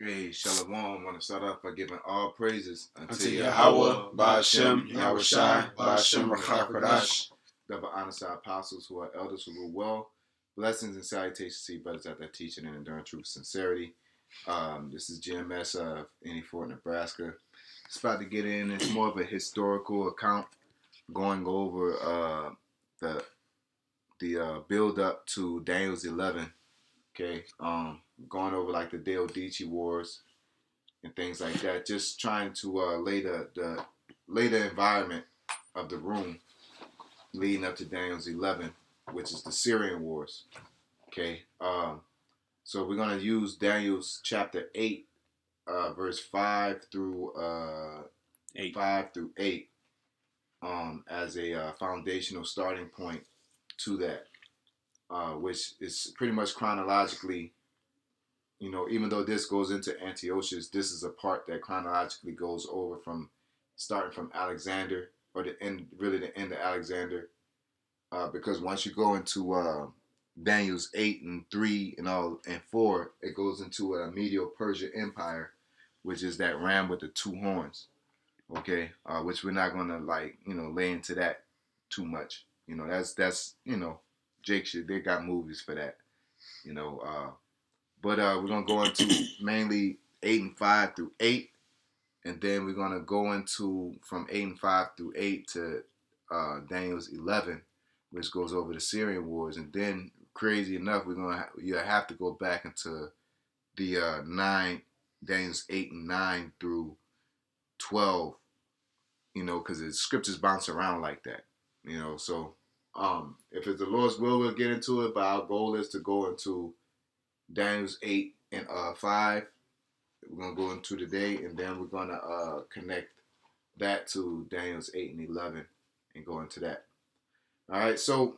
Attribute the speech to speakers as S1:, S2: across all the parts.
S1: Hey, Shalom. I want to start off by giving all praises
S2: unto YAHAWAH, BAHASHAM, YAHAWASHI, BAHASHAM, RAWCHAA, QADASH.
S1: Double honor to our apostles who are elders who rule well. Blessings and salutations to you brothers out there teaching and enduring truth and sincerity. This is GMS of Any Fort, Nebraska. It's about to get in. It's more of a historical account going over the build up to Daniel's 11. Okay, going over like the Deodici Wars and things like that. Just trying to lay the environment of the room leading up to Daniel's 11, which is the Syrian Wars. Okay, so we're gonna use Daniel's chapter 8, verse 5 through 8, as a foundational starting point to that, which is pretty much chronologically. You know, even though this goes into Antiochus, this is a part that chronologically goes over from starting from Alexander, or the end of Alexander, because once you go into Daniel's 8 and 3 and 4, it goes into a Medo-Persian Empire, which is that ram with the two horns. Okay, which we're not gonna lay into that too much. You know, that's Jake shit. They got movies for that. You know. But we're going to go into mainly 8 and 5 through 8. And then we're going to go into from 8 and 5 through 8 to Daniel's 11, which goes over the Syrian Wars. And then, crazy enough, you have to go back into the 9, Daniel's 8 and 9 through 12, because the scriptures bounce around like that. So if it's the Lord's will, we'll get into it. But our goal is to go into Daniel's 8 and 5. We're going to go into today, and then we're going to connect that to Daniel's 8 and 11 and go into that. All right, so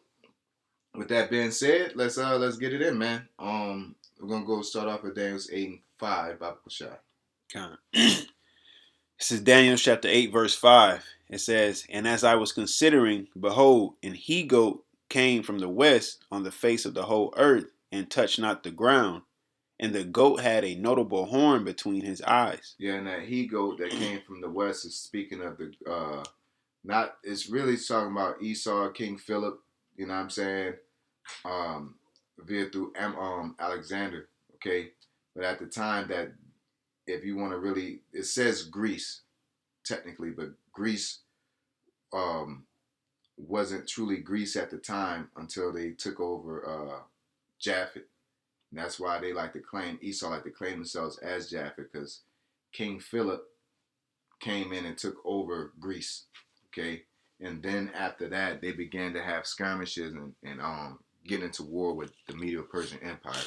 S1: with that being said, let's get it in, man. We're going to go start off with Daniel's 8 and 5, BAHASHAM.
S2: This is Daniel chapter 8, verse 5. It says, "And as I was considering, behold, an he-goat came from the west on the face of the whole earth, and touched not the ground. And the goat had a notable horn between his eyes."
S1: Yeah, and that he-goat that came from the west is speaking of the, it's really talking about Esau, King Philip, you know what I'm saying, via through Alexander, okay? But at the time that, if you want to really, it says Greece, technically, but Greece wasn't truly Greece at the time until they took over Japhet. And that's why they Esau like to claim themselves as Japhet, because King Philip came in and took over Greece, okay? And then after that, they began to have skirmishes and get into war with the Medo-Persian Empire.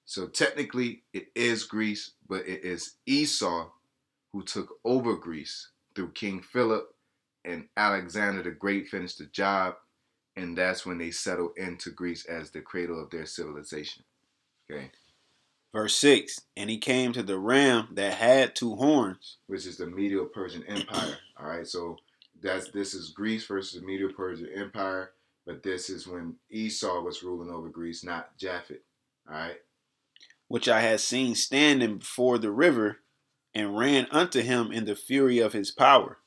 S1: So technically, it is Greece, but it is Esau who took over Greece through King Philip, and Alexander the Great finished the job, and that's when they settled into Greece as the cradle of their civilization. Okay.
S2: Verse 6, "And he came to the ram that had two horns,"
S1: which is the Medo-Persian Empire. All right, so this is Greece versus the Medo-Persian Empire, but this is when Esau was ruling over Greece, not Japhet. All right,
S2: "which I had seen standing before the river, and ran unto him in the fury of his power.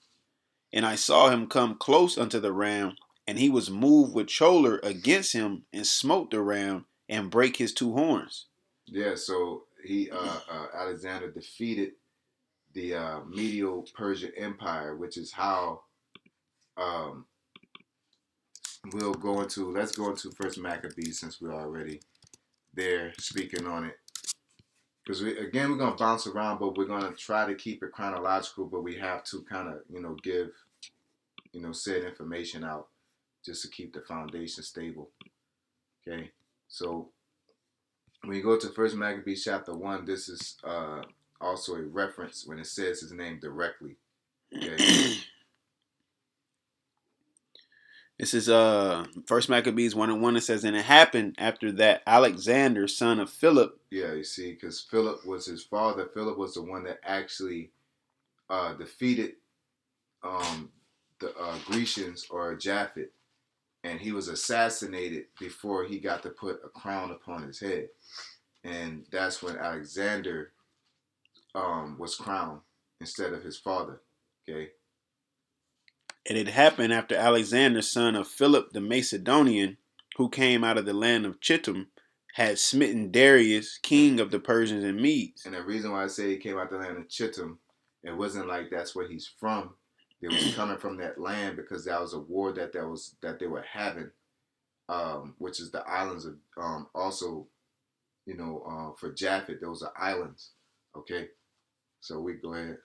S2: And I saw him come close unto the ram, and he was moved with choler against him, and smote the ram, and brake his two horns."
S1: Yeah, so he Alexander defeated the Medo-Persian Empire, which is how let's go into First Maccabees, since we're already there speaking on it. Because we're going to bounce around, but we're going to try to keep it chronological, but we have to kind of, give, said information out just to keep the foundation stable. Okay, so when you go to First Maccabees chapter 1, this is also a reference when it says his name directly. Okay.
S2: This is First Maccabees 1:1. It says, "And it happened after that Alexander, son of Philip."
S1: Yeah, you see, because Philip was his father. Philip was the one that actually defeated the Grecians, or Japhet, and he was assassinated before he got to put a crown upon his head. And that's when Alexander was crowned instead of his father. Okay.
S2: And it happened after Alexander, son of Philip the Macedonian, who came out of the land of Chittim, had smitten Darius, king of the Persians and Medes.
S1: And the reason why I say he came out the land of Chittim, it wasn't like that's where he's from. They was coming from that land because that was a war that they were having, which is the islands of also, for Japhet, those are islands. Okay, so we go ahead.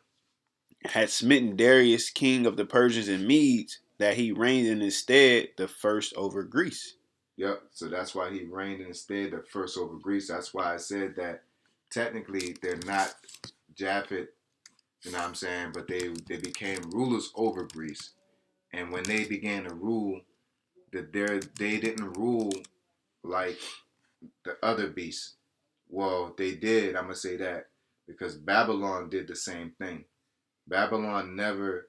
S2: Had smitten Darius, king of the Persians and Medes, that he reigned in his stead the first over Greece.
S1: Yep. So that's why he reigned instead the first over Greece. That's why I said that technically they're not Japhet, you know what I'm saying? But they became rulers over Greece. And when they began to rule, they didn't rule like the other beasts. Well, they did, I'm gonna say that, because Babylon did the same thing. Babylon never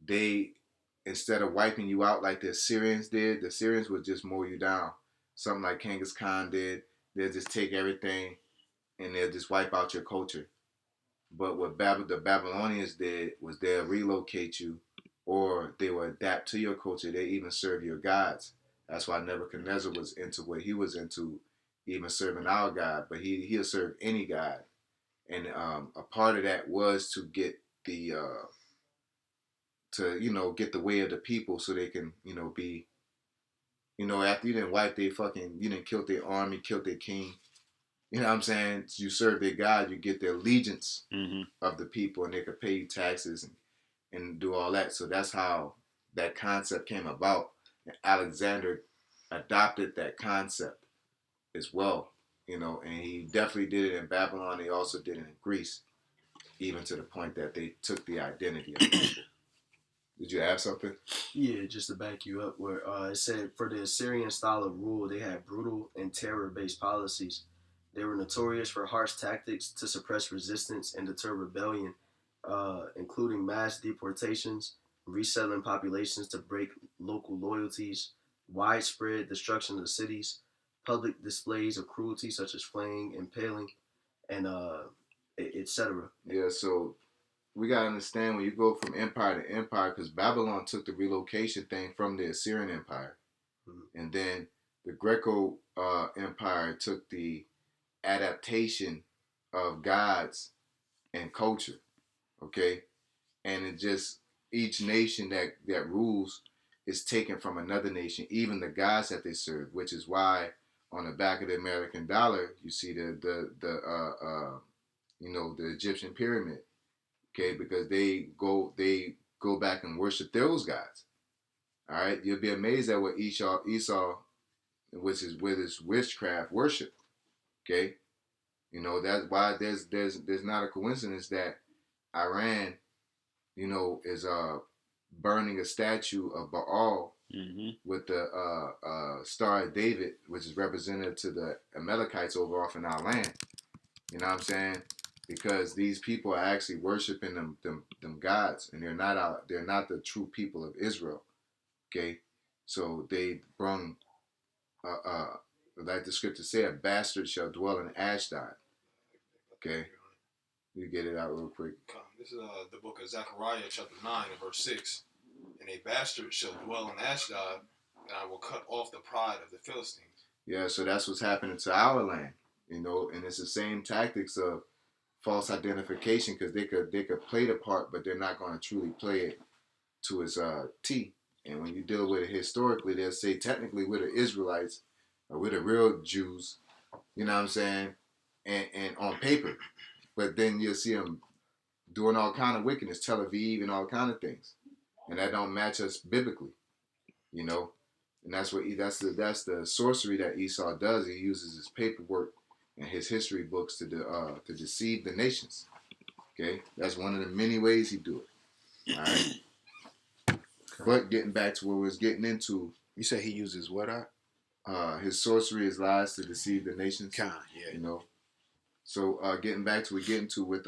S1: they instead of wiping you out like the Syrians did, the Syrians would just mow you down. Something like Genghis Khan did. They'll just take everything and they'll just wipe out your culture. But what the Babylonians did was they'll relocate you or they will adapt to your culture. They even serve your gods. That's why Nebuchadnezzar was into what he was into, even serving our God. But he'll serve any God. And a part of that was to get the get the way of the people so they can be after you didn't wipe their you didn't kill their army, kill their king. You know what I'm saying? You serve their God, you get the allegiance of the people, and they could pay you taxes and do all that. So that's how that concept came about. And Alexander adopted that concept as well, and he definitely did it in Babylon. He also did it in Greece, even to the point that they took the identity of people. Did you have something?
S3: Yeah, just to back you up, where it said for the Assyrian style of rule, they had brutal and terror-based policies. They were notorious for harsh tactics to suppress resistance and deter rebellion, including mass deportations, resettling populations to break local loyalties, widespread destruction of the cities, public displays of cruelty such as flaying, impaling, and etc.
S1: Yeah, so we gotta understand when you go from empire to empire, because Babylon took the relocation thing from the Assyrian Empire, and then the Greco Empire took the adaptation of gods and culture. Okay, and it just each nation that rules is taken from another nation, even the gods that they serve, which is why on the back of the American dollar you see the Egyptian pyramid. Okay, because they go back and worship those gods. All right, you'll be amazed at what Esau, which is with his witchcraft worship. Okay, that's why there's not a coincidence that Iran, is burning a statue of Baal with the Star of David, which is representative to the Amalekites over off in our land. You know what I'm saying? Because these people are actually worshiping them gods, and they're not the true people of Israel. Okay, so they brung like the scripture say, a bastard shall dwell in Ashdod. Okay, you get it out real quick.
S4: This is the book of Zechariah, chapter 9, and verse 6. And a bastard shall dwell in Ashdod, and I will cut off the pride of the Philistines.
S1: Yeah, so that's what's happening to our land, and it's the same tactics of false identification, because they could play the part, but they're not going to truly play it to its T. And when you deal with it historically, they'll say technically we're the Israelites, or we're the real Jews. You know what I'm saying? And on paper, but then you'll see them doing all kind of wickedness, Tel Aviv, and all kind of things, and that don't match us biblically. And that's the sorcery that Esau does. He uses his paperwork and his history books to deceive the nations. Okay, that's one of the many ways he do it. All right, but getting back to what we was getting into,
S2: you said he uses what?
S1: His sorcery, his lies to deceive the nations.
S2: Yeah.
S1: So getting back to what we're getting to with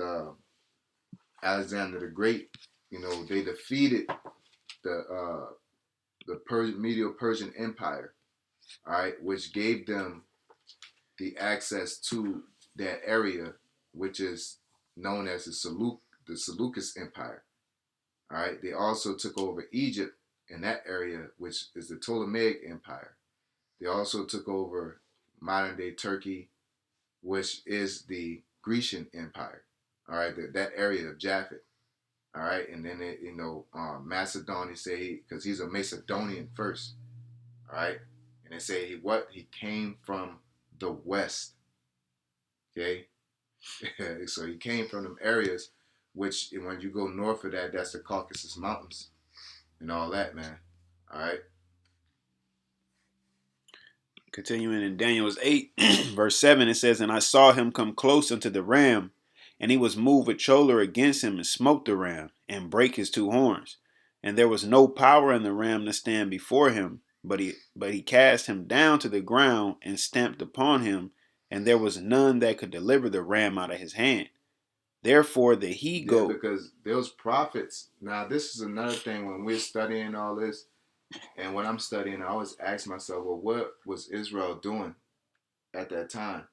S1: Alexander the Great, they defeated the Medo-Persian Empire, all right, which gave them the access to that area, which is known as the Seleucus Empire. All right. They also took over Egypt in that area, which is the Ptolemaic Empire. They also took over modern day Turkey, which is the Grecian Empire. All right, that area of Japhet. All right, and then Macedonia say because he's a Macedonian first. All right, and they say he came from the west. Okay, so he came from them areas, which when you go north of that, that's the Caucasus Mountains and all that, man. All right.
S2: Continuing in Daniel's 8, verse 7, it says, And I saw him come close unto the ram, and he was moved with choler against him, and smote the ram, and brake his two horns. And there was no power in the ram to stand before him, but he cast him down to the ground, and stamped upon him, and there was none that could deliver the ram out of his hand. Therefore the he-goat...
S1: Yeah, because those prophets, now this is another thing when we're studying all this, and when I'm studying, I always ask myself, well, what was Israel doing at that time?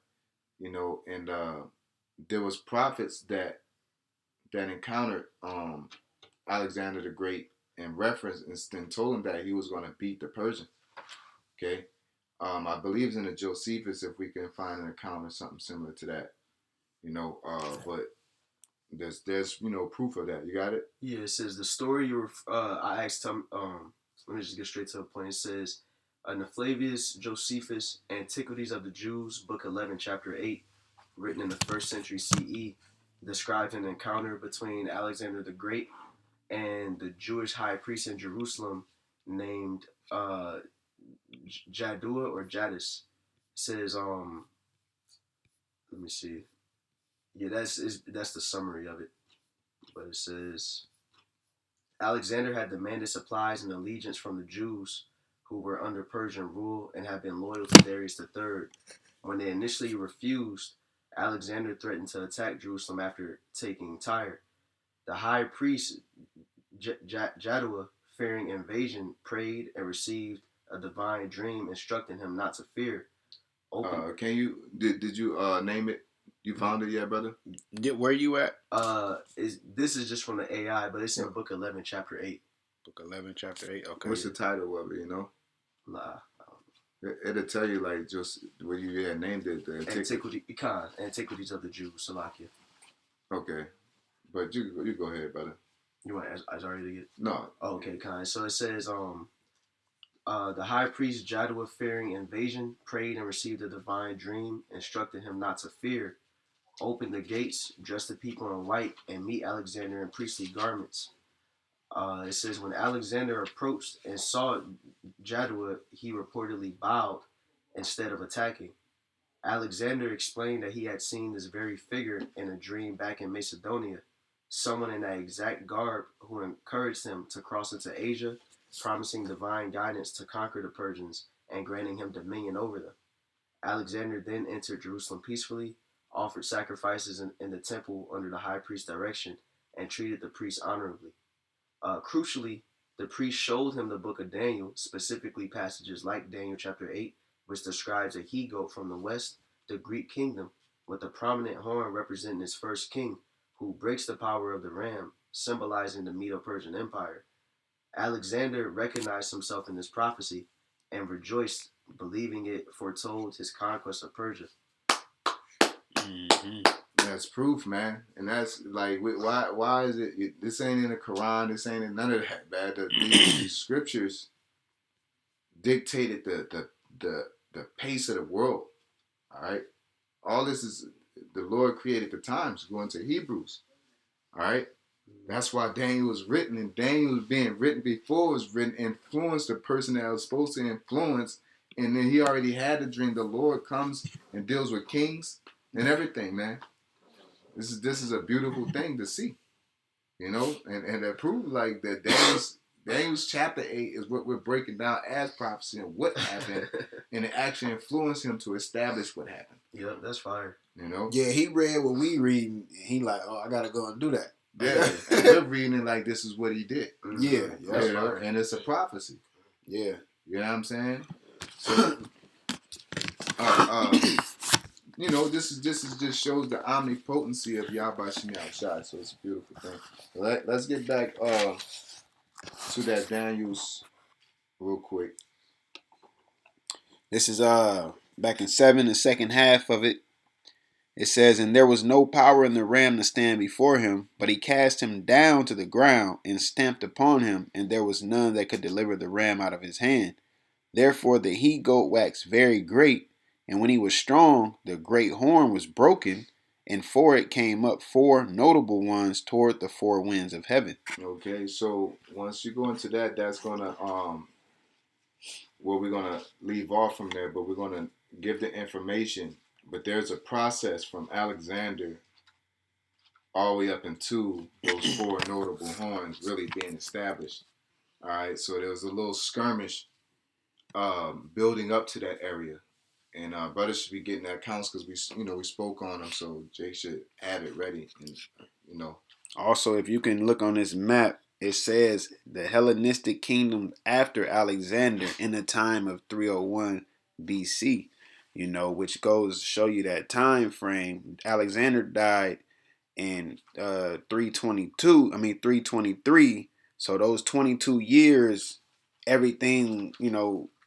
S1: And there was prophets that encountered Alexander the Great and referenced and told him that he was going to beat the Persian. Okay, I believe in the Josephus if we can find an account or something similar to that. But there's proof of that. You got it?
S3: Yeah, it says the story I asked him. Let me just get straight to the point. It says, Flavius Josephus, Antiquities of the Jews, Book 11, Chapter 8, written in the 1st century CE, describes an encounter between Alexander the Great and the Jewish high priest in Jerusalem named Jaddua or Jadis. It says, let me see. Yeah, that's the summary of it. But it says, Alexander had demanded supplies and allegiance from the Jews who were under Persian rule and had been loyal to Darius III. When they initially refused, Alexander threatened to attack Jerusalem after taking Tyre. The high priest Jaddua, fearing invasion, prayed and received a divine dream instructing him not to fear.
S1: Did you name it? You found it yet, brother?
S2: Where you at?
S1: This is just from the AI, but it's in Book 11, Chapter 8.
S2: Book 11, Chapter 8. Okay.
S1: What's the title of it?
S3: Nah.
S1: It'll tell you like just where you had named it. The
S3: Antiquities of the Jews, Salakia.
S1: Okay, but you go ahead, brother.
S3: You want I already to get?
S1: No.
S3: Okay, kind. So it says the high priest Jaddua, fearing invasion, prayed and received a divine dream, instructed him not to fear. Opened the gates, dressed the people in white, and meet Alexander in priestly garments. It says when Alexander approached and saw Jaddua, he reportedly bowed instead of attacking. Alexander explained that he had seen this very figure in a dream back in Macedonia, someone in that exact garb who encouraged him to cross into Asia, promising divine guidance to conquer the Persians and granting him dominion over them. Alexander then entered Jerusalem peacefully, offered sacrifices in the temple under the high priest's direction, and treated the priests honorably. Crucially, the priest showed him the book of Daniel, specifically passages like Daniel chapter 8, which describes a he-goat from the west, the Greek kingdom, with a prominent horn representing its first king, who breaks the power of the ram, symbolizing the Medo-Persian Empire. Alexander recognized himself in this prophecy and rejoiced, believing it foretold his conquest of Persia.
S2: Mm-hmm.
S1: That's proof, man. And that's like, why is it? This ain't in the Quran. This ain't in none of that, man. These scriptures dictated the pace of the world. All right, all this is the Lord created the times. Going to Hebrews. All right, that's why Daniel was written, and Daniel was being written before it was written, influenced the person that was supposed to influence, and then he already had the dream. The Lord comes and deals with kings and everything, man. This is a beautiful thing to see, and that proves like that Daniel's chapter 8 is what we're breaking down as prophecy and what happened, and it actually influenced him to establish what happened.
S3: Yep, that's fire.
S2: Yeah, he read what we read, and he like, oh, I gotta go and do that.
S1: Yeah, and we're reading it like this is what he did.
S2: Yeah, that's
S1: fire. And it's a prophecy.
S2: Yeah,
S1: you know what I'm saying. So, this is just shows the omnipotency of YAHAWASHI. So it's a beautiful thing. Let's get back to that Daniel's real quick.
S2: This is back in 7, the second half of it. It says, and there was no power in the ram to stand before him, but he cast him down to the ground and stamped upon him, and there was none that could deliver the ram out of his hand. Therefore the he goat waxed very great, and when he was strong, the great horn was broken, and for it came up 4 notable ones toward the 4 winds of heaven.
S1: Okay, so once you go into that, that's gonna we're gonna leave off from there, but we're gonna give the information. But there's a process from Alexander all the way up into those 4 notable horns really being established. All right, so there was a little skirmish building up to that area, and brothers should be getting that counts because we spoke on them, so Jake should have it ready, and.
S2: Also, if you can look on this map, it says the Hellenistic kingdom after Alexander in the time of 301 BC. Which goes to show you that time frame. Alexander died in 322. 323. So those 22 years, everything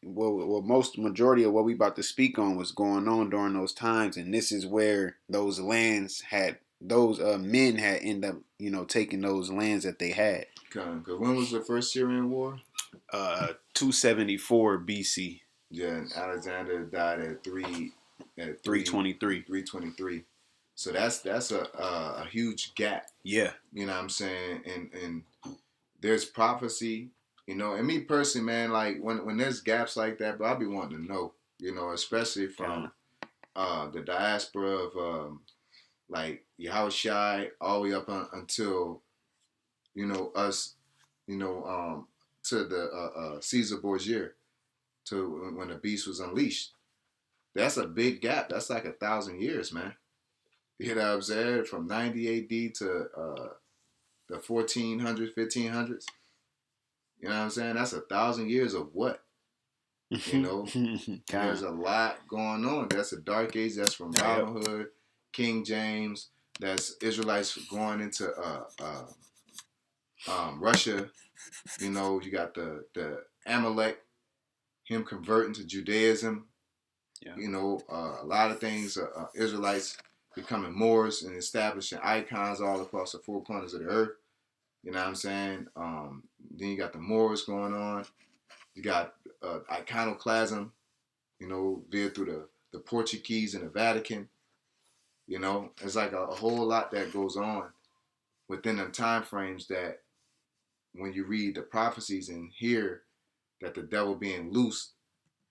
S2: most majority of what we about to speak on was going on during those times, and this is where those lands had those men had ended up taking those lands that they had.
S1: Because when was the first Syrian war?
S2: 274 BC.
S1: Yeah, and Alexander died at
S2: 323.
S1: 323. So that's a huge gap.
S2: Yeah.
S1: You know what I'm saying? And there's prophecy, and me personally, man, like when there's gaps like that, but I'll be wanting to know, especially from the diaspora of like Yahawashi all the way up until us, to the Caesar Borgia, to when the beast was unleashed. That's a big gap. That's like 1,000 years, man. You know what I'm saying? From 90 AD to the 1400s, 1500s. You know what I'm saying? That's 1,000 years of what? There's a lot going on. That's a dark age. That's from Robin Hood, King James. That's Israelites going into Russia. You got the Amalek, him converting to Judaism.
S2: Yeah.
S1: A lot of things. Israelites becoming Moors and establishing icons all across the 4 corners of the earth. You know what I'm saying? Then you got the Moors going on. You got iconoclasm, veered through the Portuguese and the Vatican. It's like a whole lot that goes on within them time frames that when you read the prophecies and hear that the devil being loosed,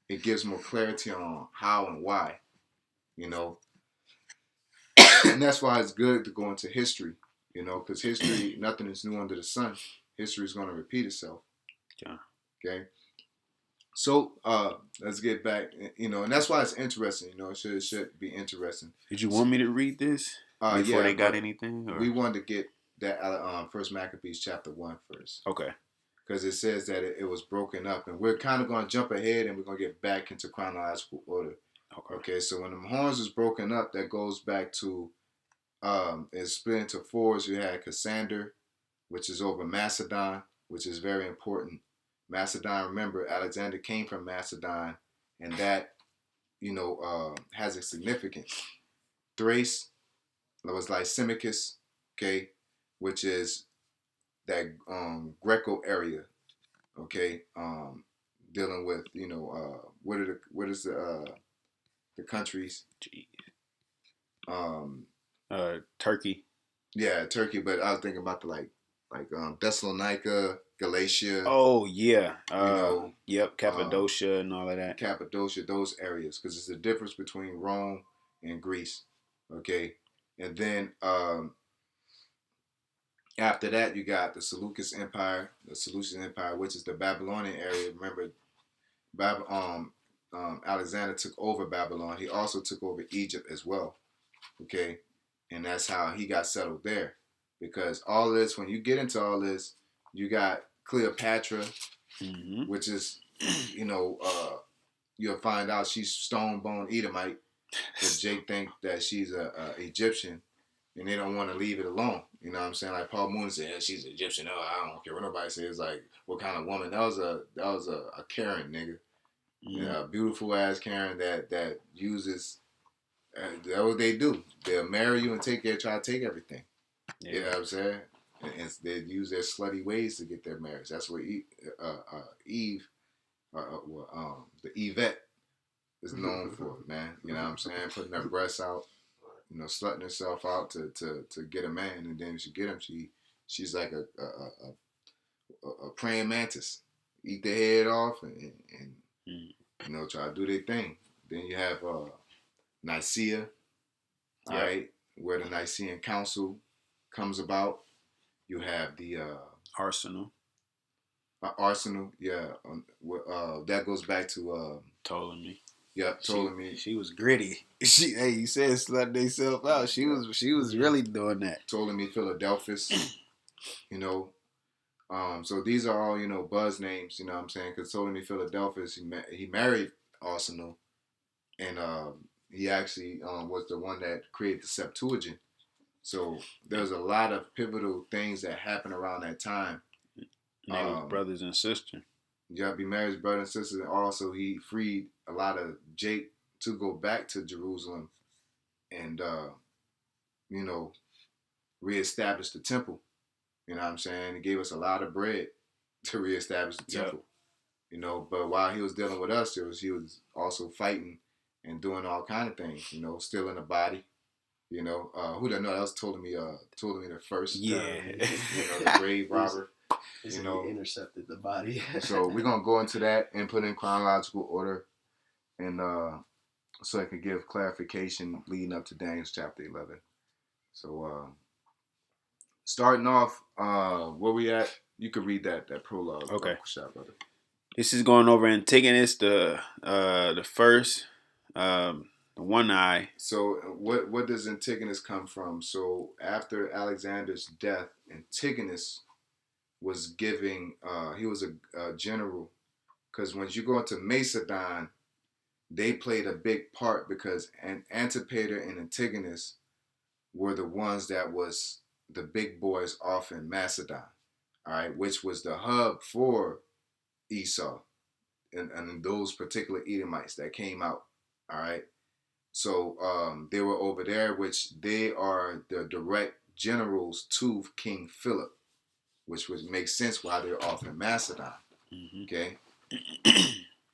S1: it gives more clarity on how and why, and that's why it's good to go into history, because history, nothing is new under the sun. History is going to repeat itself.
S2: Yeah.
S1: Okay. So let's get back, and that's why it's interesting. It should be interesting.
S2: Did you want me to read this before they got anything? Or?
S1: We wanted to get that First Maccabees chapter 1 first.
S2: Okay.
S1: Because it says that it was broken up, and we're kind of going to jump ahead, and we're going to get back into chronological order. Okay. So when the horns was broken up, that goes back to it's split into 4s. You had Cassander, which is over Macedon, which is very important. Macedon, remember, Alexander came from Macedon, and that, has a significance. Thrace was Lysimachus, okay, which is that Greco area, okay, dealing with, what is the countries?
S2: Turkey.
S1: Yeah, Turkey, but I was thinking about the like Thessalonica, Galatia.
S2: Oh yeah. Yep, Cappadocia and all of that.
S1: Cappadocia, those areas, because it's the difference between Rome and Greece. Okay, and then after that you got the Seleucid Empire, which is the Babylonian area. Remember, Alexander took over Babylon. He also took over Egypt as well. Okay, and that's how he got settled there. Because all this, when you get into all this, you got Cleopatra, which is, you'll find out she's stone bone Edomite. But Jake think that she's a Egyptian, and they don't want to leave it alone. You know what I'm saying? Like Paul Moon said, yeah, she's Egyptian. No, I don't care what nobody says. Like, what kind of woman? That was a Karen nigga. Yeah, a beautiful ass Karen that uses. That's what they do. They'll marry you and try to take everything.
S2: Yeah.
S1: You know what I'm saying? And they use their slutty ways to get their marriage. That's what Eve, the Yvette is known for, man. You know what I'm saying? Putting her breasts out, slutting herself out to get a man, and then she get him. She's like a praying mantis, eat their head off and try to do their thing. Then you have Nicaea, all right, where the Nicene Council comes about. You have the
S2: Arsenal.
S1: Arsenal, yeah. That goes back to
S2: Ptolemy.
S1: Yep, Ptolemy.
S2: She was gritty. You said slut themselves out. She was really doing that.
S1: Ptolemy Philadelphus, so these are all buzz names. You know what I'm saying? Because Ptolemy Philadelphus, he married Arsenal, and he actually was the one that created the Septuagint. So there's a lot of pivotal things that happened around that time.
S2: And they was brothers and sisters.
S1: Yeah, he married his brother and sister. And also, he freed a lot of Jake to go back to Jerusalem and, reestablish the temple. You know what I'm saying? He gave us a lot of bread to reestablish the temple. But while he was dealing with us, he was also fighting and doing all kind of things, stealing the body. Who didn't know? That was Ptolemy the first.
S2: Yeah.
S1: The grave robber.
S3: He intercepted the body.
S1: So we're going to go into that and put in chronological order, and so I can give clarification leading up to Daniel chapter 11. So starting off, where we at? You could read that prologue.
S2: Okay.
S1: Shot, brother.
S2: This is going over Antigonus, the first, one eye.
S1: So what does Antigonus come from? So after Alexander's death, Antigonus was giving, he was a general, because when you go into Macedon, they played a big part because Antipater and Antigonus were the ones that was the big boys off in Macedon, all right, which was the hub for Esau and those particular Edomites that came out, all right. So they were over there, which they are the direct generals to King Philip, which would make sense why they're off in Macedon. Mm-hmm. Okay.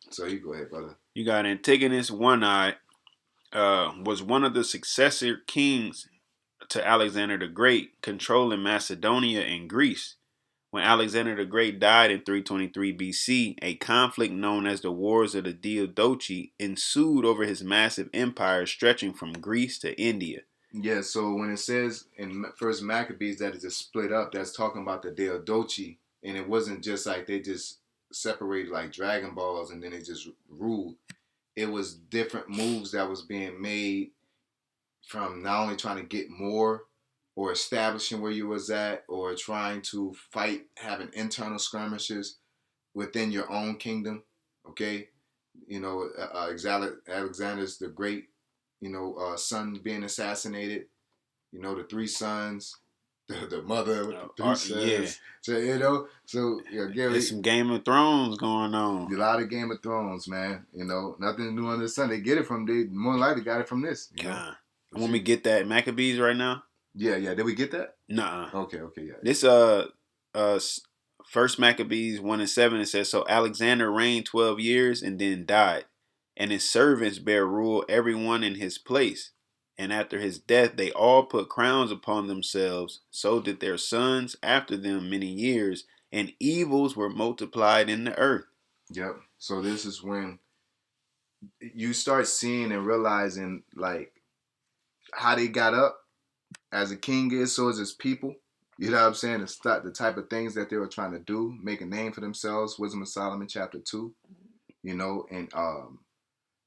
S1: So you go ahead, brother.
S2: You got Antigonus One-Eye, was one of the successor kings to Alexander the Great, controlling Macedonia and Greece. When Alexander the Great died in 323 BC, a conflict known as the Wars of the Diadochi ensued over his massive empire stretching from Greece to India.
S1: Yeah, so when it says in First Maccabees that it's just split up, that's talking about the Diadochi, and it wasn't just like they just separated like Dragon Balls and then they just ruled. It was different moves that was being made from not only trying to get more or establishing where you was at or trying to fight, having internal skirmishes within your own kingdom, okay? Alexander's the Great, son being assassinated, the three sons, the mother with the three sons.
S2: Yeah.
S1: So,
S2: there's some Game of Thrones going on.
S1: A lot of Game of Thrones, man. Nothing new under the sun. They get it they more likely got it from this.
S2: Want me to get that Maccabees right now?
S1: Yeah. Did we get that?
S2: Nuh-uh.
S1: Okay, yeah.
S2: This First Maccabees 1:7, it says, so Alexander reigned 12 years and then died, and his servants bare rule everyone in his place. And after his death they all put crowns upon themselves, so did their sons after them many years, and evils were multiplied in the earth.
S1: Yep. So this is when you start seeing and realizing like how they got up as a king is, so is his people. You know what I'm saying? The type of things that they were trying to do, make a name for themselves. Wisdom of Solomon chapter 2, and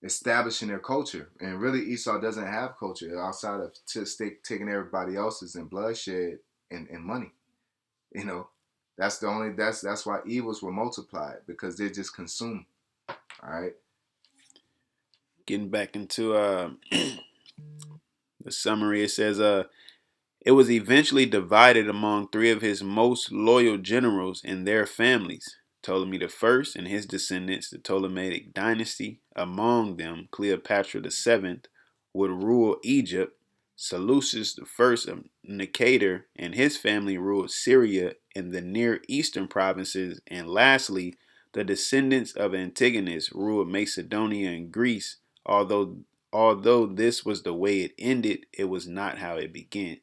S1: establishing their culture. And really Esau doesn't have culture outside of just taking everybody else's and bloodshed and money. That's why evils were multiplied, because they're just consumed. All right.
S2: Getting back into the summary, it says it was eventually divided among three of his most loyal generals and their families. Ptolemy I and his descendants, the Ptolemaic dynasty, among them Cleopatra VII, would rule Egypt. Seleucus I of Nicator and his family ruled Syria and the Near Eastern provinces, and lastly, the descendants of Antigonus ruled Macedonia and Greece. Although this was the way it ended, it was not how it began.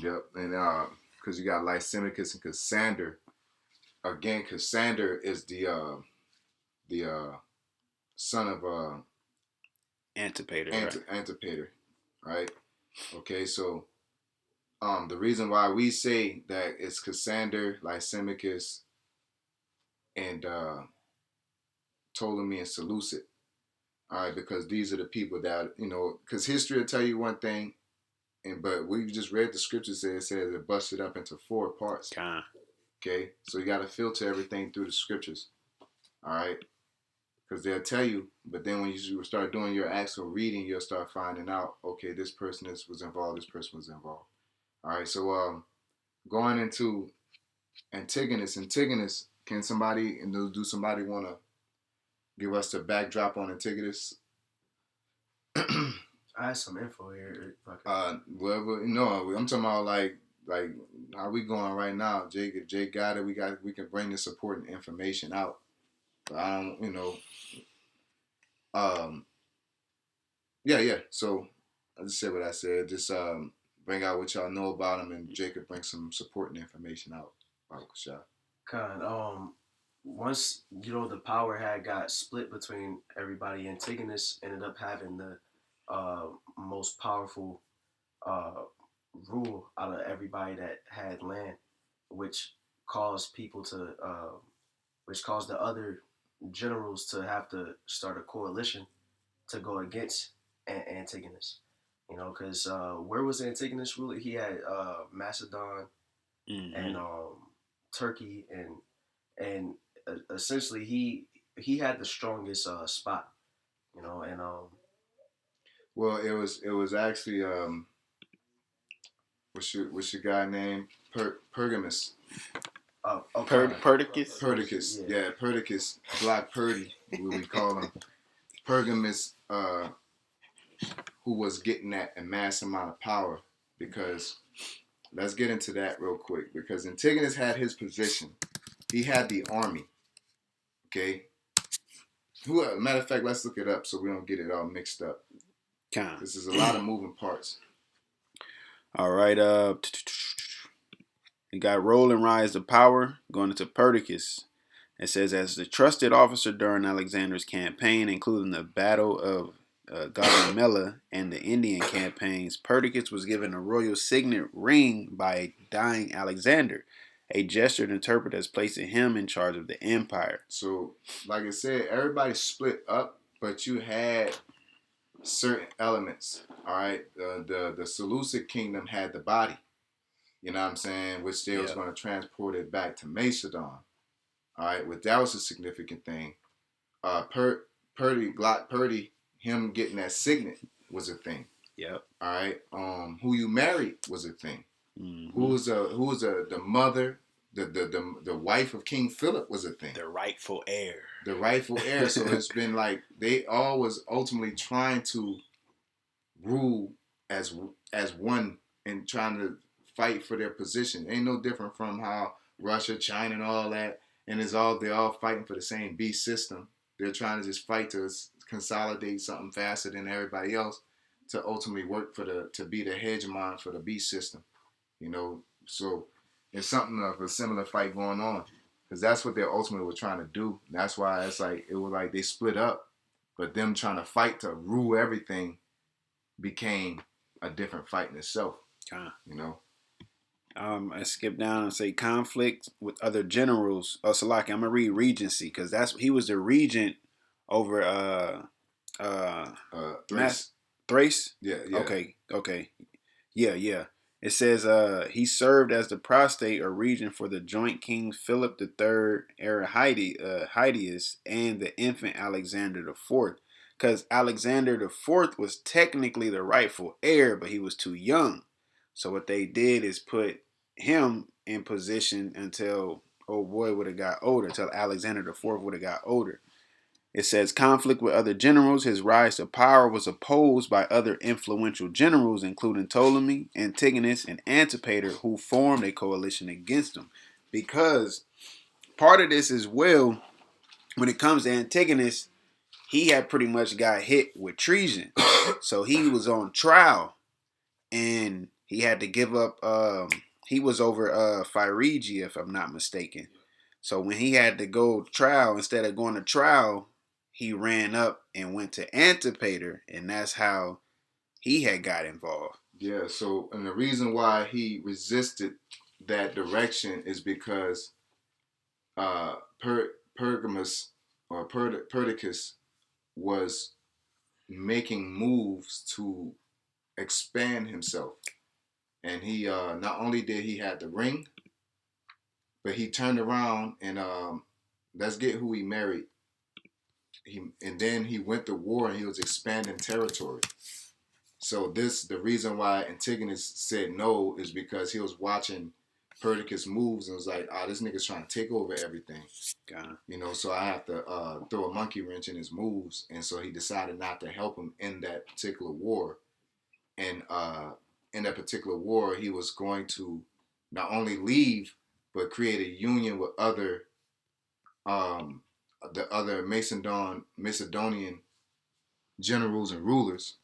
S1: Yep, and because you got Lysimachus and Cassander. Again, Cassander is the son of
S2: Antipater, right?
S1: Antipater, right? Okay, so the reason why we say that it's Cassander, Lysimachus, and Ptolemy and Seleucid. All right, because these are the people that because history will tell you one thing, but we just read the scripture says it busted up into 4 parts. Okay, so you got to filter everything through the scriptures. All right, because they'll tell you, but then when you start doing your actual reading, you'll start finding out, okay, this person was involved, this person was involved. All right, so going into Antigonus, can somebody do somebody want to give us the backdrop on Antigonus?
S3: I have some info here.
S1: Whatever, I'm talking about like how we going right now. If Jake got it, we can bring the supporting information out. But I don't, yeah. So I just said what I said. Just bring out what y'all know about him, and Jake could bring some supporting information out about
S3: Con, once the power had got split between everybody, Antigonus ended up having the most powerful rule out of everybody that had land, which caused people to, which caused the other generals to have to start a coalition to go against Antigonus. Because where was Antigonus ruling? He had Macedon and Turkey, and essentially he had the strongest spot, and
S1: well, it was actually what's your guy name? Pergamus.
S2: Perdiccas.
S1: Perdiccas, yeah, Perdiccas, Black Purdy, what we call him. Pergamus, who was getting that mass amount of power, because let's get into that real quick, because Antigonus had his position. He had the army. Okay. Matter of fact, let's look it up so we don't get it all mixed up. This is a lot of moving parts.
S2: All right. You got rolling rise to power going into Perdiccas. It says, as the trusted officer during Alexander's campaign, including the Battle of Gaugamela and the Indian campaigns, Perdiccas was given a royal signet ring by a dying Alexander, a gesture interpreted as placing him in charge of the empire.
S1: So, like I said, everybody split up, but you had certain elements. All right, the Seleucid kingdom had the body. You know what I'm saying? Which they was going to transport it back to Macedon. All right, well, that was a significant thing. Purdy, him getting that signet was a thing.
S2: Yep.
S1: All right. Who you married was a thing.
S2: Mm-hmm.
S1: Who was the mother, the wife of King Philip was a thing.
S2: The rightful heir.
S1: The rightful heir. So it's been like they all was ultimately trying to rule as one and trying to fight for their position. Ain't no different from how Russia, China, and all that, and they're all fighting for the same beast system. They're trying to just fight to consolidate something faster than everybody else to ultimately work to be the hegemon for the beast system. So it's something of a similar fight going on, because that's what they ultimately were trying to do. That's why it was like they split up, but them trying to fight to rule everything became a different fight in itself.
S2: I skip down and say conflict with other generals. Oh, Salaki, I'm gonna read regency because he was the regent over
S1: Thrace.
S2: Thrace?
S1: Yeah.
S2: Okay. Yeah. It says he served as the prostate or regent for the joint King Philip III Arrhidaeus and the infant Alexander IV. because Alexander the Fourth was technically the rightful heir, but he was too young. So what they did is put him in position until old boy would have got older, until Alexander the Fourth would have got older. It says conflict with other generals. His rise to power was opposed by other influential generals, including Ptolemy, Antigonus, and Antipater, who formed a coalition against him. Because part of this as well, when it comes to Antigonus, he had pretty much got hit with treason. So he was on trial and he had to give up. He was over Phrygia, if I'm not mistaken. So when he had to go trial, instead of going to trial, he ran up and went to Antipater, and that's how he had got involved.
S1: Yeah, so, and the reason why he resisted that direction is because Pergamus or Perdiccas was making moves to expand himself. And he not only did he have the ring, but he turned around and let's get who he married. And then he went to war and he was expanding territory. So the reason why Antigonus said no is because he was watching Perdiccas moves and was like, this nigga's trying to take over everything. You know, so I have to throw a monkey wrench in his moves. And so he decided not to help him in that particular war. And in that particular war, he was going to not only leave, but create a union with the other Macedonian generals and rulers,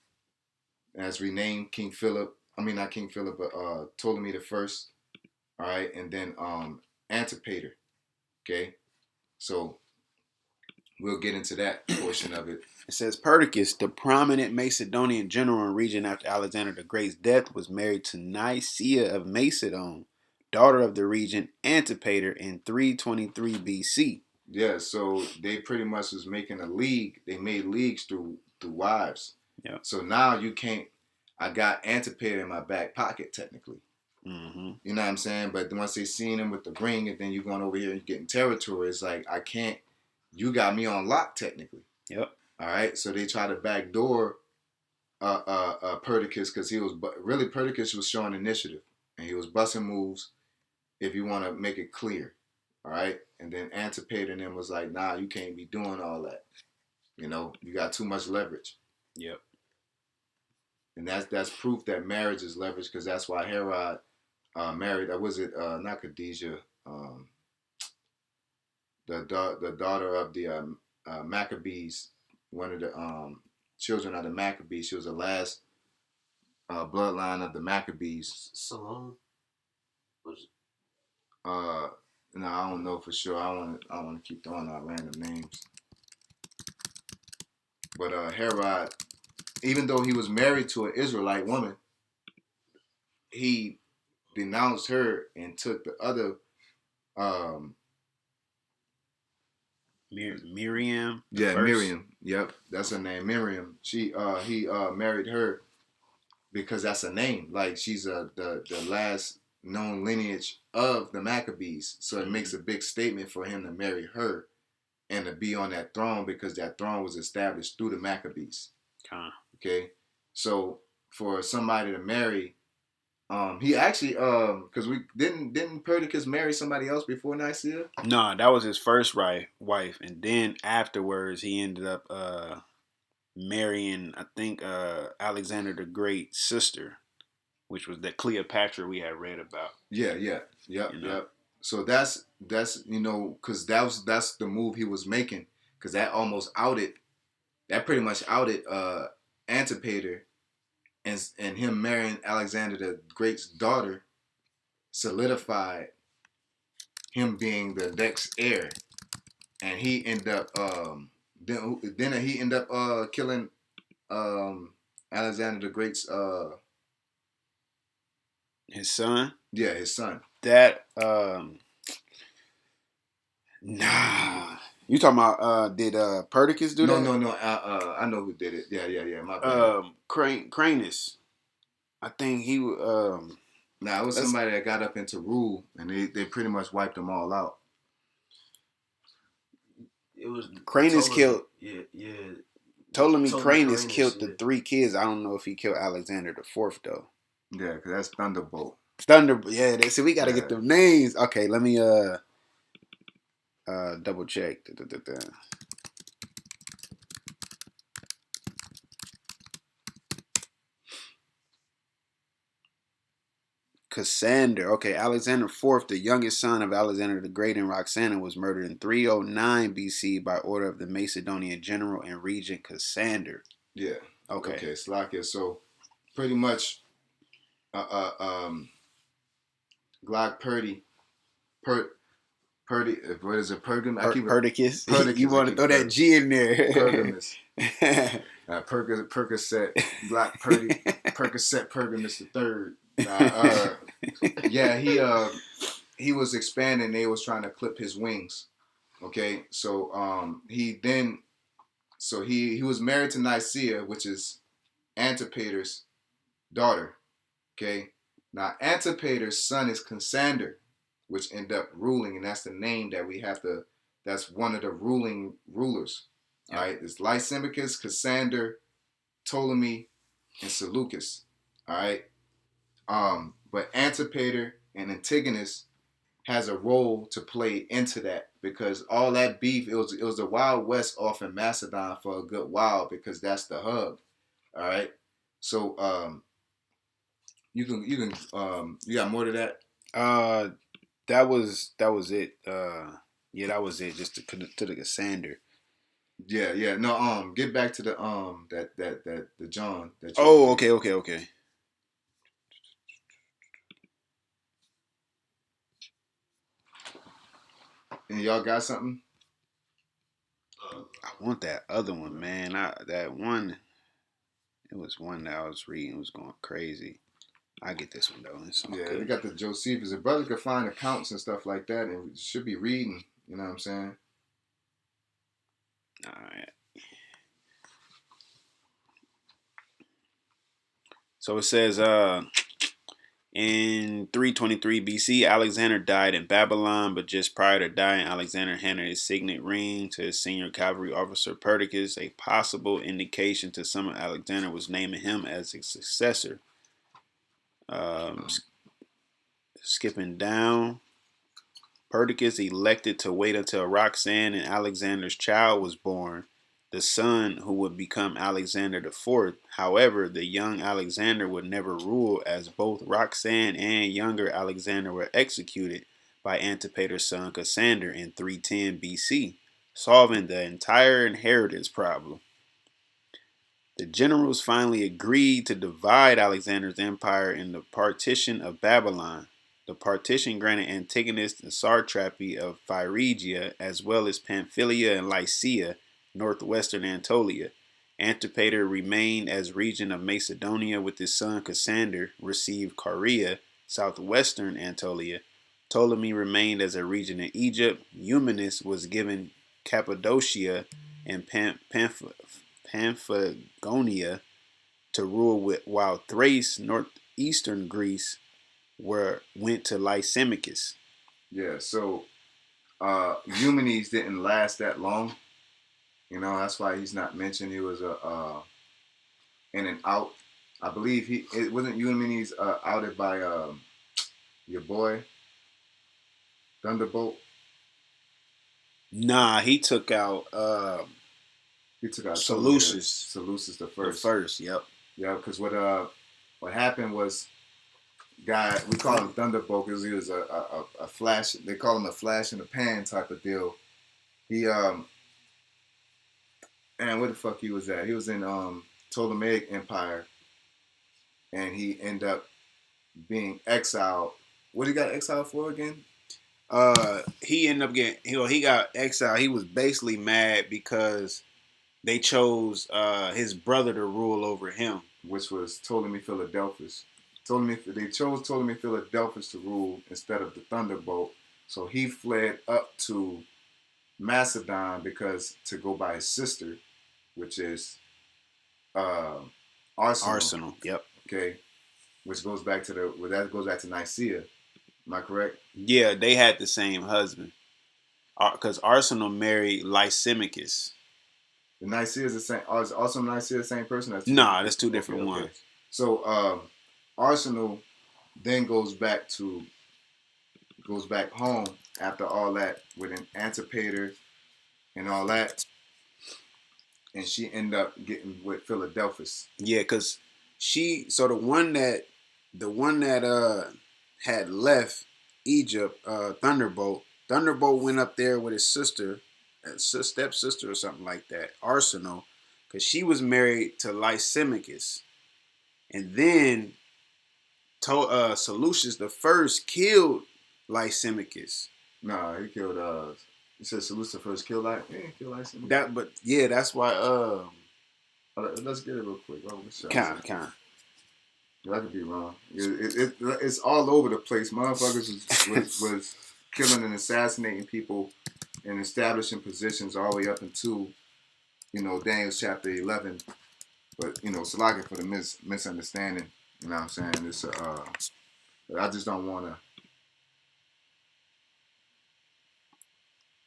S1: as renamed King Philip. I mean, not King Philip, but Ptolemy the First. All right, and then Antipater. Okay, so we'll get into that portion of it.
S2: It says Perdiccas, the prominent Macedonian general and regent after Alexander the Great's death, was married to Nicaea of Macedon, daughter of the regent Antipater, in 323 BC.
S1: Yeah, so they pretty much was making a league. They made leagues through wives.
S2: Yeah.
S1: So now you can't. I got Antipater in my back pocket technically.
S2: Mm-hmm.
S1: You know what I'm saying? But once they seen him with the ring, and then you going over here and getting territory, it's like I can't. You got me on lock technically.
S2: Yep.
S1: All right. So they try to backdoor Perdiccas because he was really Perdiccas was showing initiative and he was busting moves. If you want to make it clear. All right. And then Antipater and them was like, nah, you can't be doing all that. You know, you got too much leverage.
S2: Yep.
S1: And that's proof that marriage is leverage, because that's why Herod married. Was it not Khadijah? The daughter of the Maccabees, one of the children of the Maccabees. She was the last bloodline of the Maccabees.
S3: Salome.
S1: No, I don't know for sure. I want to keep throwing out random names. But Herod, even though he was married to an Israelite woman, he denounced her and took the other
S2: Miriam.
S1: Yeah, first. Miriam. Yep, that's her name, Miriam. He married her because that's a name. Like she's the last known lineage of the Maccabees. So it makes a big statement for him to marry her and to be on that throne, because that throne was established through the Maccabees. Okay. So for somebody to marry, he actually because we didn't Perdiccas marry somebody else before Nicaea?
S2: No, that was his first wife, and then afterwards he ended up marrying, I think, Alexander the Great's sister, which was that Cleopatra we had read about.
S1: Yep. So that's because that's the move he was making, because that pretty much outed Antipater, and him marrying Alexander the Great's daughter solidified him being the next heir, and he ended up then he ended up killing Alexander the Great's
S2: his son.
S1: Yeah, his son.
S2: That nah. You talking about did Perdiccas do that?
S1: No. I know who did it. Yeah. My bad.
S2: Cranus. I think he
S1: Nah, it was somebody that got up into rule, and they pretty much wiped them all out.
S3: It was
S2: Cranus killed.
S3: Yeah.
S2: Ptolemy
S3: Ptolemy
S2: Cranus
S3: Carinus,
S2: killed the
S3: yeah.
S2: 3 kids. I don't know if he killed Alexander the Fourth though.
S1: Yeah, because that's Thunderbolt.
S2: Thunder, yeah. See, we gotta get
S1: Yeah.
S2: them names. Okay, let me double check. Cassander. Okay, Alexander IV, the youngest son of Alexander the Great and Roxana, was murdered in 309 BC by order of the Macedonian general and regent Cassander.
S1: Yeah.
S2: Okay.
S1: Okay, Slakia. So pretty much, Glock Purdy, Purdy. What is it? Pergam. I keep it.
S2: Perdiccas.
S1: Perdiccas.
S2: You want to throw that G in there?
S1: Pergamus. Percocet. Glock Purdy. Percocet Pergamus the third. Yeah, he was expanding. They was trying to clip his wings. Okay, so he was married to Nicaea, which is Antipater's daughter. Okay, now Antipater's son is Cassander, which end up ruling, and that's the name that we have to. That's one of the rulers. All right, it's Lysimachus, Cassander, Ptolemy, and Seleucus. All right, but Antipater and Antigonus has a role to play into that because all that beef, it was the Wild West off in Macedon for a good while because that's the hub. All right, so you got more to that?
S2: That was it. Yeah, that was it. Just to the Cassander.
S1: Yeah. No, get back to the the John. That
S2: Okay.
S1: And y'all got something?
S2: I want that other one, man. That one. It was one that I was reading. It was going crazy. I get this one though. It's all
S1: Yeah,
S2: good.
S1: we got the Josephus. If brother could find accounts and stuff like that, and we should be reading. You know what I'm saying?
S2: All right. So it says, in 323 BC, Alexander died in Babylon, but just prior to dying, Alexander handed his signet ring to his senior cavalry officer Perdiccas. A possible indication to some of Alexander was naming him as his successor. Skipping down, Perdiccas elected to wait until Roxanne and Alexander's child was born, the son who would become Alexander IV. However, the young Alexander would never rule, as both Roxanne and younger Alexander were executed by Antipater's son Cassander in 310 BC, solving the entire inheritance problem. The generals finally agreed to divide Alexander's empire in the partition of Babylon. The partition granted Antigonus the satrapy of Phrygia, as well as Pamphylia and Lycia, northwestern Anatolia. Antipater remained as regent of Macedonia, with his son Cassander received Caria, southwestern Anatolia. Ptolemy remained as a regent in Egypt. Eumenes was given Cappadocia and Pamphygonia to rule with, while Thrace, northeastern Greece, went to Lysimachus.
S1: Yeah. So Eumenes didn't last that long. You know, that's why he's not mentioned. He was a in and out. I believe it wasn't Eumenes outed by your boy Thunderbolt.
S2: Nah, he took out
S1: He took out
S2: Seleucus.
S1: Seleucus the
S2: The
S1: first.
S2: first, yep.
S1: Yeah, because what happened was, guy, we call him Thunderbolt because he was a flash. They call him a flash in the pan type of deal. He and where the fuck he was at? He was in Ptolemaic Empire, and he ended up being exiled. What he got exiled for again?
S2: He ended up getting, he got exiled. He was basically mad because they chose his brother to rule over him,
S1: Which was Ptolemy Philadelphus. They chose Ptolemy Philadelphus to rule instead of the Thunderbolt. So he fled up to Macedon to go by his sister, which is Arsenal.
S2: Yep.
S1: Okay, which goes back to Nicaea. Am I correct?
S2: Yeah, they had the same husband. Because Arsenal married Lysimachus.
S1: The Nicaea is the same. Oh, is also Nicaea the same person? That's
S2: Nah, that's two different
S1: okay.
S2: ones.
S1: So Arsenal then goes back home after all that with an Antipater and all that, and she ended up getting with Philadelphus.
S2: Yeah, cause so the one that had left Egypt, Thunderbolt. Thunderbolt went up there with his sister, stepsister or something like that, Arsenal, cause she was married to Lysimachus, and then Seleucus the first killed Lysimachus.
S1: Nah, he killed. He said Seleucus first killed Lysimachus.
S2: That's why.
S1: Let's get it real quick.
S2: Kind.
S1: I could be wrong. It's all over the place. Motherfuckers was killing and assassinating people and establishing positions all the way up into, Daniel's chapter 11. But, Salaka for the misunderstanding. You know what I'm saying? It's but I just don't want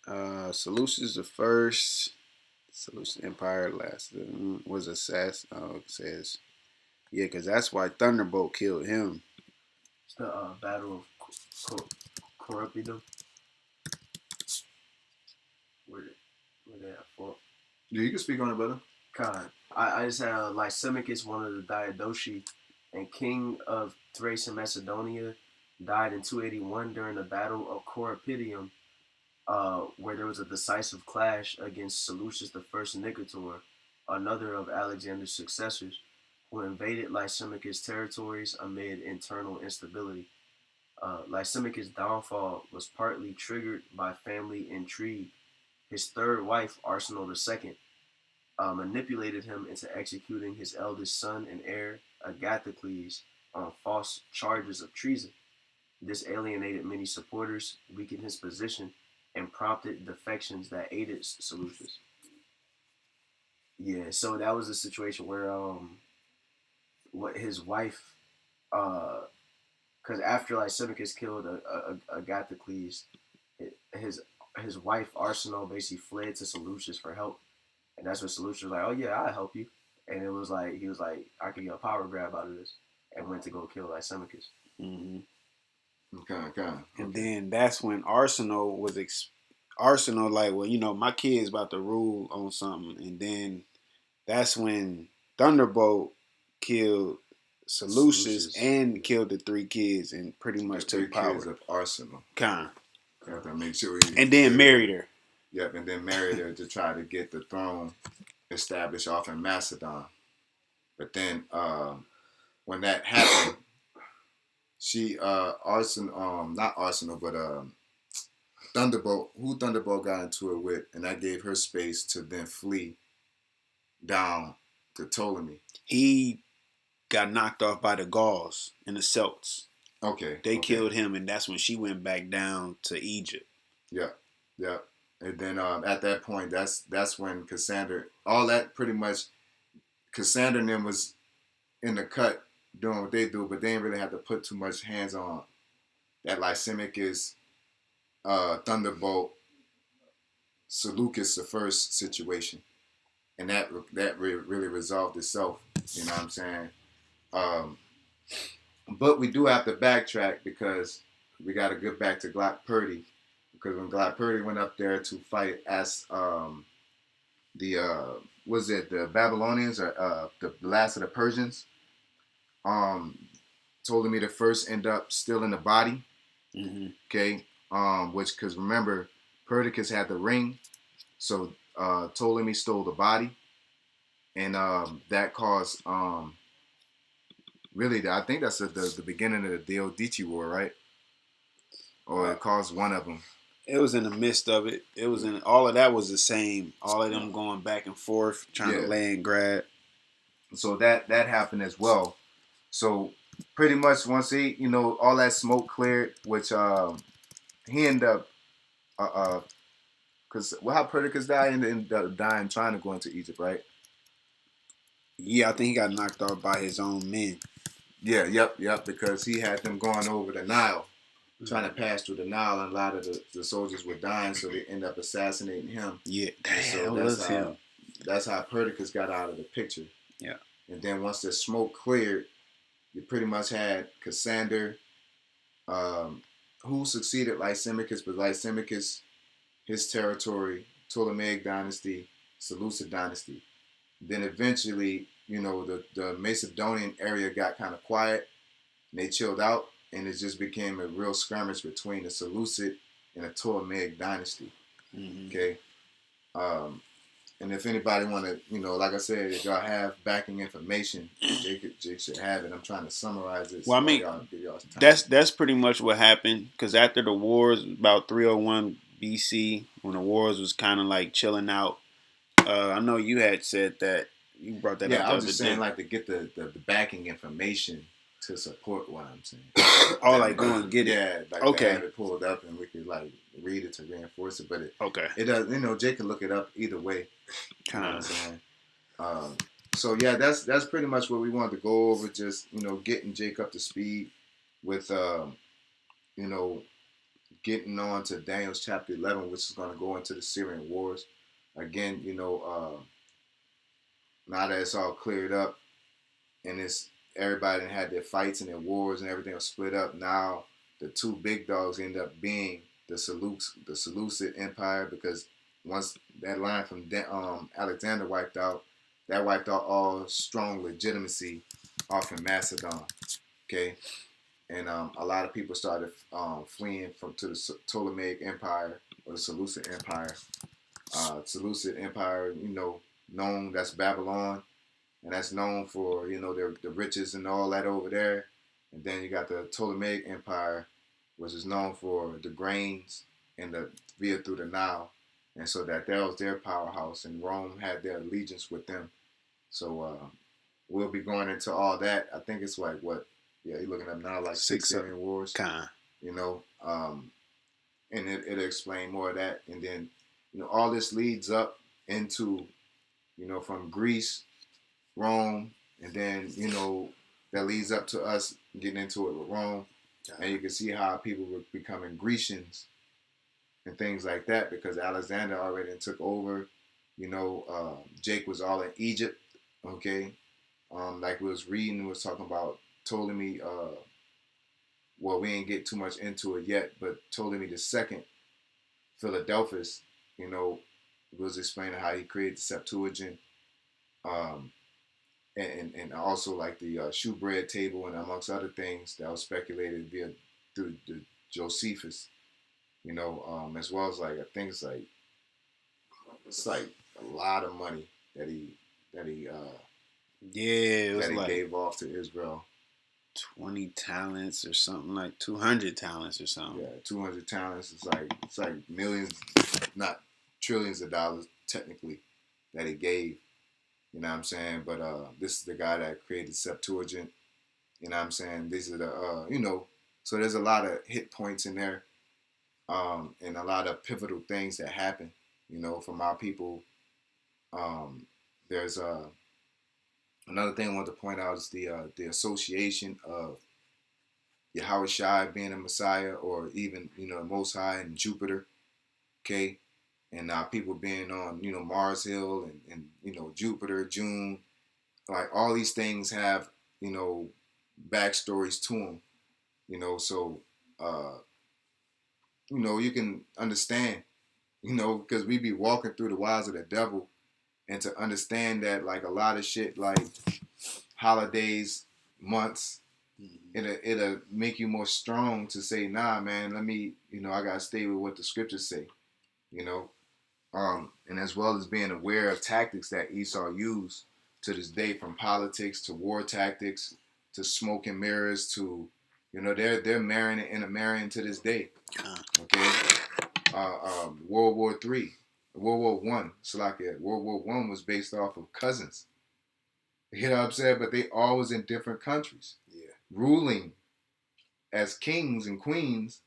S2: to. Seleucus the first. Seleucus Empire lasted was assassinated. Oh, it says, yeah, because that's why Thunderbolt killed him.
S3: It's the Battle of Corrupidum. Where they have fought.
S1: Yeah, you can speak on it, brother.
S3: God, I just had Lysimachus, one of the Diadochi, and king of Thrace and Macedonia, died in 281 during the Battle of Corrupidum, where there was a decisive clash against Seleucus I Nicator, another of Alexander's successors, who invaded Lysimachus' territories amid internal instability. Lysimachus' downfall was partly triggered by family intrigue. His third wife, Arsenal II, manipulated him into executing his eldest son and heir, Agathocles, on false charges of treason. This alienated many supporters, weakened his position, and prompted defections that aided Seleucus. Yeah, so that was a situation where what his wife, because after Lysimachus killed Agathocles, his wife Arsenal basically fled to Seleucus for help, and that's when Seleucus was like, "Oh yeah, I'll help you," and it was like he was like, "I can get a power grab out of this," and went to go kill Lysimachus.
S2: Mm-hmm.
S1: Okay.
S2: And then that's when Arsenal Arsenal like, well, my kid's about to rule on something, and then that's when Thunderbolt killed Seleucus and killed the 3 kids and pretty much took power.
S1: Kids of Arsenal.
S2: Kind.
S1: Have to make sure.
S2: And then married her.
S1: Yep, and then married her to try to get the throne established off in Macedon. But then when that happened, she not Arsenal, but Thunderbolt got into it with, and that gave her space to then flee down to Ptolemy.
S2: He got knocked off by the Gauls and the Celts.
S1: Okay.
S2: They killed him, and that's when she went back down to Egypt.
S1: Yeah. And then at that point, that's when Cassandra, all that pretty much, Cassandra and them was in the cut doing what they do, but they didn't really have to put too much hands on that Lysimachus, Thunderbolt, Seleucus the first situation, and that really resolved itself. You know what I'm saying? But we do have to backtrack because we got to get back to Glock Purdy, because when Glock Purdy went up there to fight as the Babylonians or the last of the Persians, told me to first end up stealing the body.
S2: Mm-hmm.
S1: Okay, because remember, Perdiccas had the ring, so Ptolemy stole the body, and that caused really, I think that's the beginning of the Deodachi War, right? Or it caused one of them.
S2: It was in the midst of it. It was in all of that was the same. All of them going back and forth, trying to land grab.
S1: So that happened as well. So pretty much once he, all that smoke cleared, which he ended up, because how Perdiccas died, and ended up dying trying to go into Egypt, right?
S2: Yeah, I think he got knocked off by his own men.
S1: Yeah, yep, because he had them going over the Nile, trying to pass through the Nile, and a lot of the soldiers were dying, so they end up assassinating him.
S2: Yeah,
S1: damn,
S2: so that's him.
S1: that's how Perdiccas got out of the picture.
S2: Yeah.
S1: And then once the smoke cleared, you pretty much had Cassander, who succeeded Lysimachus, but Lysimachus, his territory, Ptolemaic dynasty, Seleucid dynasty. Then eventually, the Macedonian area got kind of quiet, and they chilled out, and it just became a real skirmish between the Seleucid and the Ptolemaic dynasty.
S2: Mm-hmm.
S1: Okay. And if anybody want to, like I said, if y'all have backing information, they should have it. I'm trying to summarize it.
S2: Well, I mean, that's pretty much what happened. Because after the wars, about 301 BC, when the wars was kind of like chilling out, I know you had said that you brought that up.
S1: Yeah, I was just saying, like, to get the backing information to support what I'm saying.
S2: Oh, like go and get it.
S1: Yeah, like
S2: okay.
S1: To have it pulled up and we could like read it to reinforce it. But it does. Jay can look it up either way.
S2: Kind of.
S1: You know what I'm saying? So yeah, that's pretty much what we wanted to go over. Just getting Jake up to speed with getting on to Daniel's chapter 11, which is going to go into the Syrian wars. Again, now that it's all cleared up and everybody had their fights and their wars and everything was split up. Now the two big dogs end up being the Seleucid Empire, because once that line from Alexander wiped out, that wiped out all strong legitimacy off in Macedon. Okay, and a lot of people started fleeing to the Ptolemaic Empire or the Seleucid Empire. Seleucid Empire, known, that's Babylon, and that's known for the riches and all that over there. And then you got the Ptolemaic Empire, which is known for the grains and the via through the Nile, and so that was their powerhouse, and Rome had their allegiance with them. So we'll be going into all that. I think it's like what? Yeah, you're looking up now, like 6 Syrian wars. And it'll explain more of that, and then all this leads up into from Greece, Rome, and then that leads up to us getting into it with Rome. And you can see how people were becoming Grecians and things like that, because Alexander already took over. Jake was all in Egypt. Okay, like we was reading, was talking about Ptolemy. Well, we ain't get too much into it yet, but Ptolemy the second, Philadelphus, was explaining how he created the Septuagint, and also like the shewbread table, and amongst other things that was speculated through the Josephus, as well as like I think it's like a lot of money that he gave off to Israel.
S2: 20 talents or something, like 200 talents or something.
S1: Yeah, 200 talents. It's like millions, not trillions of dollars technically, that he gave. You know what I'm saying? But this is the guy that created Septuagint. You know what I'm saying? These are the so there's a lot of hit points in there, and a lot of pivotal things that happen. From our people. There's another thing I want to point out is the association of YAHAWASHI being a Messiah, or even Most High and Jupiter, okay, and people being on Mars Hill and Jupiter, June, like all these things have backstories to them, so you can understand, because we be walking through the wiles of the devil. And to understand that, like, a lot of shit, like holidays, months, it'll make you more strong to say, nah, man, let me, I gotta stay with what the scriptures say, and as well as being aware of tactics that Esau used to this day, from politics to war tactics to smoke and mirrors to, they're marrying and intermarrying to this day. Okay, World War III. World War One, World War One was based off of cousins. You know what I'm saying? But they all was in different countries, ruling as kings and queens,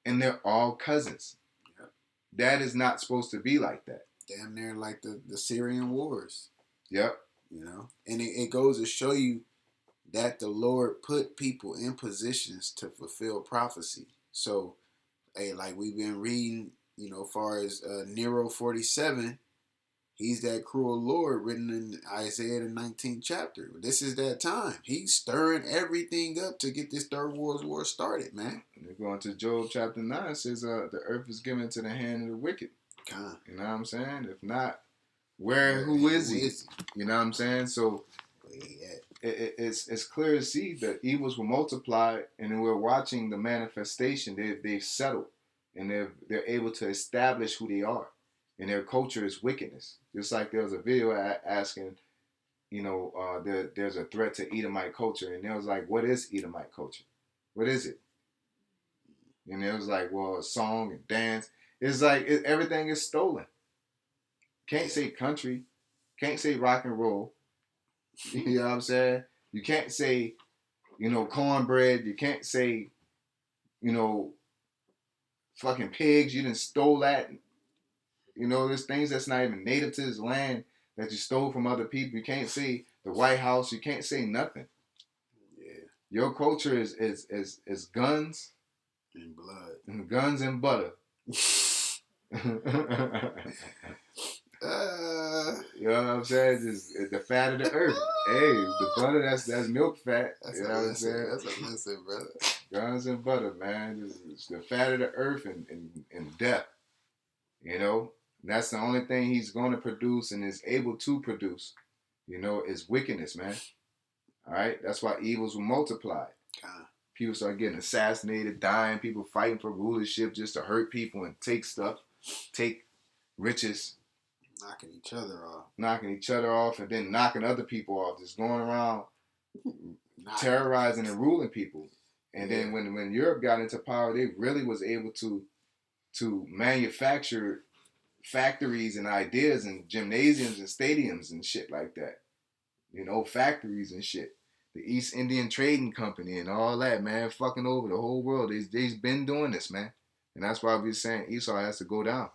S1: and they're all cousins. Yep. That is not supposed to be like that.
S2: Damn near like the Syrian wars.
S1: Yep.
S2: And it goes to show you that the Lord put people in positions to fulfill prophecy. So, hey, like we've been reading, far as Nero 47, He's that cruel Lord written in Isaiah the 19th chapter. This is that time. He's stirring everything up to get this third world war started, man.
S1: And going to Job chapter 9, it says the earth is given to the hand of the wicked.
S2: God.
S1: You know what I'm saying? If not, who is he? You know what I'm saying? So it's clear to see that evils will multiply, and then we're watching the manifestation. They've settled, and they're able to establish who they are, and their culture is wickedness. Just like there was a video asking, there's a threat to Edomite culture, and they was like, what is Edomite culture? What is it? And it was like, well, song and dance. It's like everything is stolen. Can't say country, can't say rock and roll. You know what I'm saying? You can't say, cornbread. You can't say, fucking pigs. You done stole that. There's things that's not even native to this land that you stole from other people. You can't say the White House. You can't say nothing.
S2: Yeah.
S1: Your culture is guns
S2: and blood,
S1: and guns and butter. You know what I'm saying? Just the fat of the earth. Hey, the butter, that's milk fat.
S2: That's
S1: you know what I'm saying?
S2: That's a listen, brother.
S1: Guns and butter, man. It's the fat of the earth and death. That's the only thing he's going to produce and is able to produce, is wickedness, man. All right? That's why evils will multiply. People start getting assassinated, dying, people fighting for rulership just to hurt people and take stuff, take riches.
S2: Knocking each other off,
S1: and then knocking other people off. Just going around terrorizing and ruling people. And then when Europe got into power, they really was able to manufacture factories and ideas and gymnasiums and stadiums and shit like that. Factories and shit. The East Indian Trading Company and all that, man, fucking over the whole world. They've been doing this, man. And that's why we're saying Esau has to go down.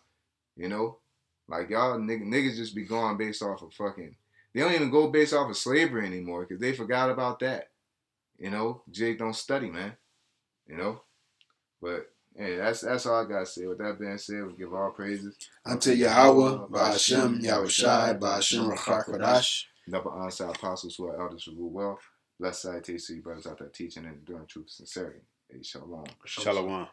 S1: Like y'all niggas just be going based off of fucking. They don't even go based off of slavery anymore because they forgot about that. Jake don't study, man. But hey, that's all I gotta say. With that being said, we give all praises
S2: unto Yahawah, BAHASHAM, YAHAWASHI, BAHASHAM, RAWCHAA, QADASH.
S1: Never answer apostles who are elders who rule well. Blessed salutation to you brothers out there teaching and doing truth sincerity. Hey, shalom.
S2: Shalom.